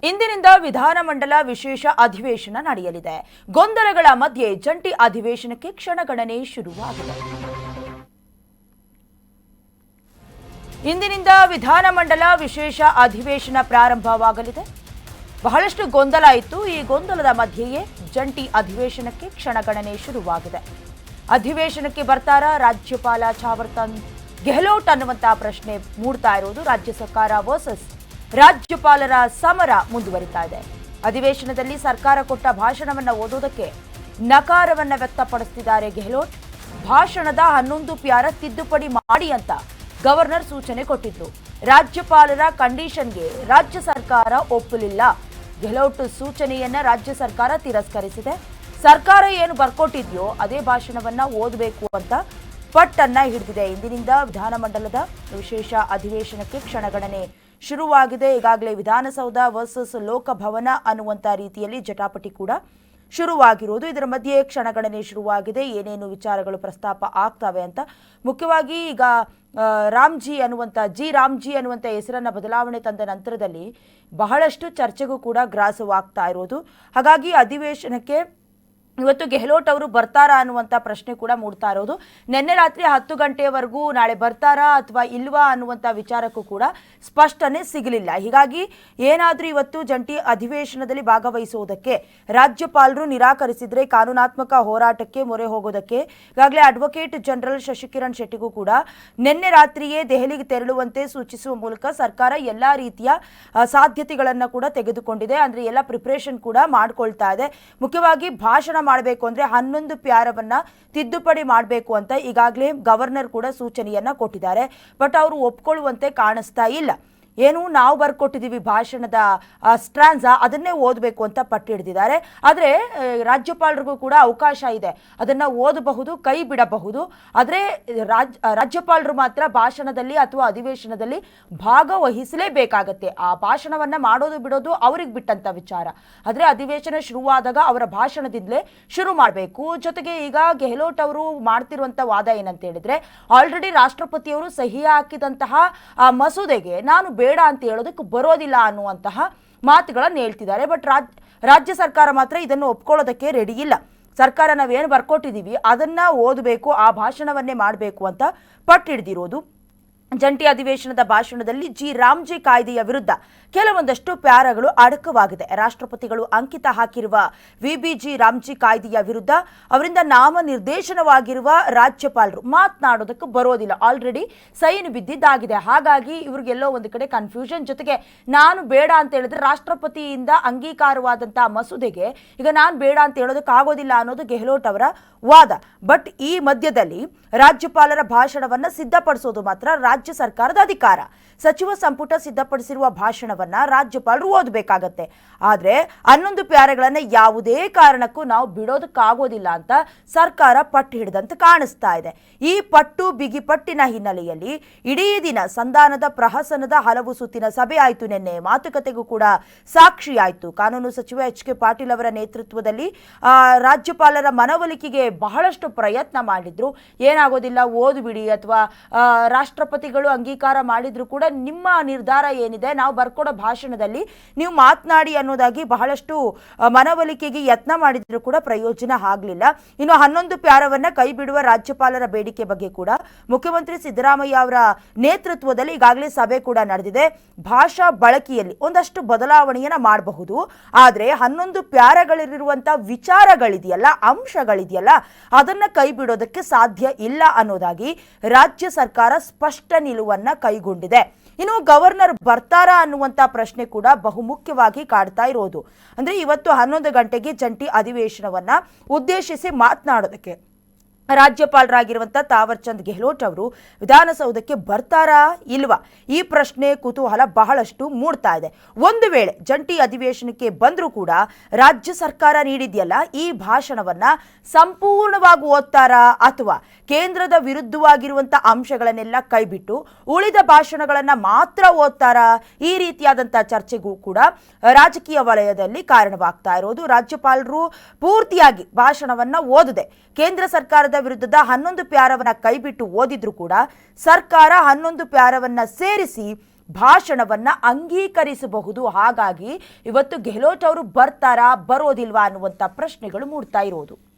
ಇಂದಿನಿಂದ ವಿಧಾನಮಂಡಲ ವಿಶೇಷ ಅಧಿವೇಶನ ನಡೆಯಲಿದೆ. ಗೊಂದಲಗಳ ಮಧ್ಯೆ ಜಂಟಿ ಅಧಿವೇಶನಕ್ಕೆ ಕ್ಷಣಗಣನೆ ಶುರುವಾಗಿದೆ. ಇಂದಿನಿಂದ ವಿಧಾನಮಂಡಲ ವಿಶೇಷ ಅಧಿವೇಶನ ಪ್ರಾರಂಭವಾಗಲಿದೆ. ಬಹಳಷ್ಟು ಗೊಂದಲ ಇತ್ತು. ಈ ಗೊಂದಲದ ಮಧ್ಯೆಯೇ ಜಂಟಿ ಅಧಿವೇಶನಕ್ಕೆ ಕ್ಷಣಗಣನೆ ಶುರುವಾಗಿದೆ. ಅಧಿವೇಶನಕ್ಕೆ ಬರ್ತಾರಾ ರಾಜ್ಯಪಾಲ ಚಾವರ್ಚಂದ್ ಗೆಹ್ಲೋಟ್ ಅನ್ನುವಂತ ಪ್ರಶ್ನೆ ಮೂಡ್ತಾ ಇರೋದು. ರಾಜ್ಯ ಸರ್ಕಾರ ವರ್ಸಸ್ ರಾಜ್ಯಪಾಲರ ಸಮರ ಮುಂದುವರಿತಾ ಇದೆ. ಅಧಿವೇಶನದಲ್ಲಿ ಸರ್ಕಾರ ಕೊಟ್ಟ ಭಾಷಣವನ್ನ ಓದೋದಕ್ಕೆ ನಕಾರವನ್ನ ವ್ಯಕ್ತಪಡಿಸುತ್ತಿದ್ದಾರೆ ಗೆಹ್ಲೋಟ್. ಭಾಷಣದ 11 ಪ್ಯಾರ ತಿದ್ದುಪಡಿ ಮಾಡಿ ಅಂತ ಗವರ್ನರ್ ಸೂಚನೆ ಕೊಟ್ಟಿದ್ರು. ರಾಜ್ಯಪಾಲರ ಕಂಡೀಷನ್ಗೆ ರಾಜ್ಯ ಸರ್ಕಾರ ಒಪ್ಪಲಿಲ್ಲ. ಗೆಹ್ಲೋಟ್ ಸೂಚನೆಯನ್ನ ರಾಜ್ಯ ಸರ್ಕಾರ ತಿರಸ್ಕರಿಸಿದೆ. ಸರ್ಕಾರ ಏನು ಬರ್ಕೊಟ್ಟಿದ್ಯೋ ಅದೇ ಭಾಷಣವನ್ನ ಓದಬೇಕು ಅಂತ ಪಟ್ಟನ್ನ ಹಿಡಿದಿದೆ. ಇಂದಿನಿಂದ ವಿಧಾನಮಂಡಲದ ವಿಶೇಷ ಅಧಿವೇಶನಕ್ಕೆ ಕ್ಷಣಗಣನೆ ಶುರುವಾಗಿದೆ. ಈಗಾಗಲೇ ವಿಧಾನಸೌಧ ವರ್ಸಸ್ ಲೋಕಭವನ ಅನ್ನುವಂಥ ರೀತಿಯಲ್ಲಿ ಜಟಾಪಟಿ ಕೂಡ ಶುರುವಾಗಿರೋದು. ಇದರ ಮಧ್ಯೆ ಕ್ಷಣಗಣನೆ ಶುರುವಾಗಿದೆ. ಏನೇನು ವಿಚಾರಗಳು ಪ್ರಸ್ತಾಪ ಆಗ್ತವೆ ಅಂತ ಮುಖ್ಯವಾಗಿ ಈಗ ರಾಮ್ಜಿ ಅನ್ನುವಂಥ ಹೆಸರನ್ನ ಬದಲಾವಣೆ ತಂದ ನಂತರದಲ್ಲಿ ಬಹಳಷ್ಟು ಚರ್ಚೆಗೂ ಕೂಡ ಗ್ರಾಸವಾಗ್ತಾ ಇರೋದು. ಹಾಗಾಗಿ ಅಧಿವೇಶನಕ್ಕೆ ಇವತ್ತು ಗೆಹ್ಲೋಟ್ ಅವರು ಬರ್ತಾರಾ ಅನ್ನುವಂಥ ಪ್ರಶ್ನೆ ಕೂಡ ಮೂಡ್ತಾ ಇರೋದು. ನಿನ್ನೆ ರಾತ್ರಿ 10 ಗಂಟೆಯವರೆಗೂ ನಾಳೆ ಬರ್ತಾರಾ ಅಥವಾ ಇಲ್ವಾ ಅನ್ನುವಂಥ ವಿಚಾರಕ್ಕೂ ಕೂಡ ಸ್ಪಷ್ಟನೆ ಸಿಗಲಿಲ್ಲ. ಹೀಗಾಗಿ ಏನಾದರೂ ಇವತ್ತು ಜಂಟಿ ಅಧಿವೇಶನದಲ್ಲಿ ಭಾಗವಹಿಸುವುದಕ್ಕೆ ರಾಜ್ಯಪಾಲರು ನಿರಾಕರಿಸಿದ್ರೆ ಕಾನೂನಾತ್ಮಕ ಹೋರಾಟಕ್ಕೆ ಮೊರೆ ಹೋಗೋದಕ್ಕೆ ಈಗಾಗಲೇ ಅಡ್ವೊಕೇಟ್ ಜನರಲ್ ಶಶಿಕಿರಣ್ ಶೆಟ್ಟಿಗೂ ಕೂಡ ನಿನ್ನೆ ರಾತ್ರಿಯೇ ದೆಹಲಿಗೆ ತೆರಳುವಂತೆ ಸೂಚಿಸುವ ಮೂಲಕ ಸರ್ಕಾರ ಎಲ್ಲ ರೀತಿಯ ಸಾಧ್ಯತೆಗಳನ್ನು ಕೂಡ ತೆಗೆದುಕೊಂಡಿದೆ. ಅಂದರೆ ಎಲ್ಲ ಪ್ರಿಪರೇಷನ್ ಕೂಡ ಮಾಡ್ಕೊಳ್ತಾ ಇದೆ. ಮುಖ್ಯವಾಗಿ ಭಾಷಣ ಮಾಡಬೇಕು ಅಂದ್ರೆ 11 ಪ್ಯಾರವನ್ನ ತಿದ್ದುಪಡಿ ಮಾಡಬೇಕು ಅಂತ ಈಗಾಗಲೇ ಗವರ್ನರ್ ಕೂಡ ಸೂಚನೆಯನ್ನ ಕೊಟ್ಟಿದ್ದಾರೆ. ಬಟ್ ಅವರು ಒಪ್ಕೊಳ್ಳುವಂತೆ ಕಾಣಿಸ್ತಾ ಇಲ್ಲ. ಏನು ನಾವು ಬರ್ಕೊಟ್ಟಿದ್ದೀವಿ ಭಾಷಣದ ಸ್ಟ್ರಾನ್ಸಾ ಅದನ್ನೇ ಓದಬೇಕು ಅಂತ ಪಟ್ಟು ಹಿಡಿದಿದ್ದಾರೆ. ಆದರೆ ರಾಜ್ಯಪಾಲರಿಗೂ ಕೂಡ ಅವಕಾಶ ಇದೆ, ಅದನ್ನು ಓದಬಹುದು, ಕೈ ಬಿಡಬಹುದು. ಆದರೆ ರಾಜ್ಯಪಾಲರು ಮಾತ್ರ ಭಾಷಣದಲ್ಲಿ ಅಥವಾ ಅಧಿವೇಶನದಲ್ಲಿ ಭಾಗವಹಿಸಲೇಬೇಕಾಗತ್ತೆ. ಆ ಭಾಷಣವನ್ನು ಮಾಡೋದು ಬಿಡೋದು ಅವ್ರಿಗೆ ಬಿಟ್ಟಂತ ವಿಚಾರ. ಆದರೆ ಅಧಿವೇಶನ ಶುರುವಾದಾಗ ಅವರ ಭಾಷಣದಿಂದಲೇ ಶುರು ಮಾಡಬೇಕು. ಜೊತೆಗೆ ಈಗ ಗೆಹ್ಲೋಟ್ ಅವರು ಮಾಡ್ತಿರುವಂಥ ವಾದ ಏನಂತ ಹೇಳಿದ್ರೆ, ಆಲ್ರೆಡಿ ರಾಷ್ಟ್ರಪತಿಯವರು ಸಹಿ ಹಾಕಿದಂತಹ ಆ ಮಸೂದೆಗೆ ನಾನು ಬೇಡ ಅಂತ ಹೇಳೋದಕ್ಕೆ ಬರೋದಿಲ್ಲ ಅನ್ನುವಂತಹ ಮಾತುಗಳನ್ನು ಹೇಳ್ತಿದ್ದಾರೆ. ಬಟ್ ರಾಜ್ಯ ಸರ್ಕಾರ ಮಾತ್ರ ಇದನ್ನು ಒಪ್ಕೊಳ್ಳೋದಕ್ಕೆ ರೆಡಿ ಇಲ್ಲ. ಸರ್ಕಾರ ನಾವೇನು ಬರ್ಕೊಟ್ಟಿದ್ದೀವಿ ಅದನ್ನ ಓದಬೇಕು, ಆ ಭಾಷಣವನ್ನೇ ಮಾಡಬೇಕು ಅಂತ ಪಟ್ಟು ಹಿಡಿದಿರೋದು. ಜಂಟಿ ಅಧಿವೇಶನದ ಭಾಷಣದಲ್ಲಿ ರಾಮ್ಜಿ ಕಾಯ್ದೆಯ ವಿರುದ್ಧ ಕೆಲವೊಂದಷ್ಟು ಪ್ಯಾರಗಳು ಅಡಕವಾಗಿದೆ. ರಾಷ್ಟ್ರಪತಿಗಳು ಅಂಕಿತ ಹಾಕಿರುವ ರಾಮ್ಜಿ ಕಾಯ್ದೆಯ ವಿರುದ್ಧ ಅವರಿಂದ ನಾಮನಿರ್ದೇಶನವಾಗಿರುವ ರಾಜ್ಯಪಾಲರು ಮಾತನಾಡೋದಕ್ಕೆ ಬರೋದಿಲ್ಲ. ಆಲ್ರೆಡಿ ಸೈನ್ ಬಿದ್ದಿದ್ದಾಗಿದೆ. ಹಾಗಾಗಿ ಇವ್ರಿಗೆಲ್ಲೋ ಒಂದು ಕಡೆ ಕನ್ಫ್ಯೂಷನ್. ಜೊತೆಗೆ ನಾನು ಬೇಡ ಅಂತ ಹೇಳಿದ್ರೆ ರಾಷ್ಟ್ರಪತಿಯಿಂದ ಅಂಗೀಕಾರವಾದಂತಹ ಮಸೂದೆಗೆ ಈಗ ನಾನು ಬೇಡ ಅಂತ ಹೇಳೋದಕ್ಕೆ ಆಗೋದಿಲ್ಲ ಅನ್ನೋದು ಗೆಹ್ಲೋಟ್ ಅವರ ವಾದ. ಬಟ್ ಈ ಮಧ್ಯದಲ್ಲಿ ರಾಜ್ಯಪಾಲರ ಭಾಷಣವನ್ನ ಸಿದ್ಧಪಡಿಸೋದು ಮಾತ್ರ ರಾಜ್ಯ ಸರ್ಕಾರದ ಅಧಿಕಾರ. ಸಚಿವ ಸಂಪುಟ ಸಿದ್ಧಪಡಿಸಿರುವ ಭಾಷಣವನ್ನ ರಾಜ್ಯಪಾಲರು ಓದಬೇಕಾಗತ್ತೆ. ಆದ್ರೆ 11 ಪ್ಯಾರೆಗಳನ್ನ ಯಾವುದೇ ಕಾರಣಕ್ಕೂ ನಾವು ಬಿಡೋದಕ್ಕಾಗೋದಿಲ್ಲ ಅಂತ ಸರ್ಕಾರ ಪಟ್ಟು ಹಿಡಿದಂತೆ ಕಾಣಿಸ್ತಾ ಇದೆ. ಈ ಬಿಗಿಪಟ್ಟಿನ ಹಿನ್ನೆಲೆಯಲ್ಲಿ ಇಡೀ ದಿನ ಸಂಧಾನದ ಪ್ರಹಸನದ ಹಲವು ಸುತ್ತಿನ ಸಭೆ ಆಯಿತು. ನಿನ್ನೆ ಮಾತುಕತೆಗೂ ಕೂಡ ಸಾಕ್ಷಿಯಾಯಿತು. ಕಾನೂನು ಸಚಿವ ಎಚ್.ಕೆ. ಪಾಟೀಲ್ ಅವರ ನೇತೃತ್ವದಲ್ಲಿ ರಾಜ್ಯಪಾಲರ ಮನವೊಲಿಕೆಗೆ ಬಹಳಷ್ಟು ಪ್ರಯತ್ನ ಮಾಡಿದ್ರು. ಏನಾಗೋದಿಲ್ಲ, ಓದ್ಬಿಡಿ, ಅಥವಾ ರಾಷ್ಟ್ರಪತಿಗಳು ಅಂಗೀಕಾರ ಮಾಡಿದ್ರು ಕೂಡ ನಿಮ್ಮ ನಿರ್ಧಾರ ಏನಿದೆ ನಾವು ಬರ್ಕೊಡೋ ಭಾಷಣದಲ್ಲಿ ನೀವು ಮಾತನಾಡಿ ಅನ್ನೋದಾಗಿ ಬಹಳಷ್ಟು ಮನವೊಲಿಕೆಗೆ ಯತ್ನ ಮಾಡಿದ್ರು ಕೂಡ ಪ್ರಯೋಜನ ಆಗಲಿಲ್ಲ. ಇನ್ನು 11 ಪ್ಯಾರವನ್ನ ಕೈ ಬಿಡುವ ರಾಜ್ಯಪಾಲರ ಬೇಡಿಕೆ ಬಗ್ಗೆ ಕೂಡ ಮುಖ್ಯಮಂತ್ರಿ ಸಿದ್ದರಾಮಯ್ಯ ಅವರ ನೇತೃತ್ವದಲ್ಲಿ ಈಗಾಗಲೇ ಸಭೆ ಕೂಡ ನಡೆದಿದೆ. ಭಾಷಾ ಬಳಕೆಯಲ್ಲಿ ಒಂದಷ್ಟು ಬದಲಾವಣೆಯನ್ನ ಮಾಡಬಹುದು. ಆದ್ರೆ 11 ಪ್ಯಾರಗಳಿರುವಂತಹ ವಿಚಾರಗಳಿದೆಯಲ್ಲ, ಅಂಶಗಳಿದೆಯಲ್ಲ, ಅದನ್ನ ಕೈ ಬಿಡೋದಕ್ಕೆ ಸಾಧ್ಯ ಇಲ್ಲ ಅನ್ನೋದಾಗಿ ರಾಜ್ಯ ಸರ್ಕಾರ ಸ್ಪಷ್ಟ ನಿಲುವನ್ನ ಕೈಗೊಂಡಿದೆ. ಇನ್ನು ಗವರ್ನರ್ ಬರ್ತಾರಾ ಅನ್ನುವಂಥ ಪ್ರಶ್ನೆ ಕೂಡ ಬಹುಮುಖ್ಯವಾಗಿ ಕಾಡ್ತಾ ಇರೋದು. ಅಂದ್ರೆ ಇವತ್ತು 11 ಗಂಟೆಗೆ ಜಂಟಿ ಅಧಿವೇಶನವನ್ನ ಉದ್ದೇಶಿಸಿ ಮಾತನಾಡೋದಕ್ಕೆ ರಾಜ್ಯಪಾಲರಾಗಿರುವಂಥ ತಾವರ್ಚಂದ್ ಗೆಹ್ಲೋಟ್ ಅವರು ವಿಧಾನಸೌಧಕ್ಕೆ ಬರ್ತಾರಾ ಇಲ್ವಾ, ಈ ಪ್ರಶ್ನೆ ಕುತೂಹಲ ಬಹಳಷ್ಟು ಮೂಡ್ತಾ ಇದೆ. ಒಂದು ವೇಳೆ ಜಂಟಿ ಅಧಿವೇಶನಕ್ಕೆ ಬಂದರೂ ಕೂಡ ರಾಜ್ಯ ಸರ್ಕಾರ ನೀಡಿದೆಯಲ್ಲ ಈ ಭಾಷಣವನ್ನ ಸಂಪೂರ್ಣವಾಗಿ ಓದ್ತಾರಾ ಅಥವಾ ಕೇಂದ್ರದ ವಿರುದ್ಧವಾಗಿರುವಂಥ ಅಂಶಗಳನ್ನೆಲ್ಲ ಕೈಬಿಟ್ಟು ಉಳಿದ ಭಾಷಣಗಳನ್ನು ಮಾತ್ರ ಓದ್ತಾರಾ, ಈ ರೀತಿಯಾದಂಥ ಚರ್ಚೆಗೂ ಕೂಡ ರಾಜಕೀಯ ವಲಯದಲ್ಲಿ ಕಾರಣವಾಗ್ತಾ ಇರೋದು. ರಾಜ್ಯಪಾಲರು ಪೂರ್ತಿಯಾಗಿ ಭಾಷಣವನ್ನ ಓದದೆ ಕೇಂದ್ರ ಸರ್ಕಾರದ ವಿರುದ್ಧದ 11 ಪ್ಯಾರವನ್ನ ಕೈಬಿಟ್ಟು ಓದಿದ್ರು ಕೂಡ ಸರ್ಕಾರ 11 ಪ್ಯಾರವನ್ನ ಸೇರಿಸಿ ಭಾಷಣವನ್ನ ಅಂಗೀಕರಿಸಬಹುದು. ಹಾಗಾಗಿ ಇವತ್ತು ಗೆಹ್ಲೋಟ್ ಅವರು ಬರ್ತಾರಾ ಬರೋದಿಲ್ವಾ ಅನ್ನುವಂಥ ಪ್ರಶ್ನೆಗಳು ಮೂಡ್ತಾ ಇರೋದು.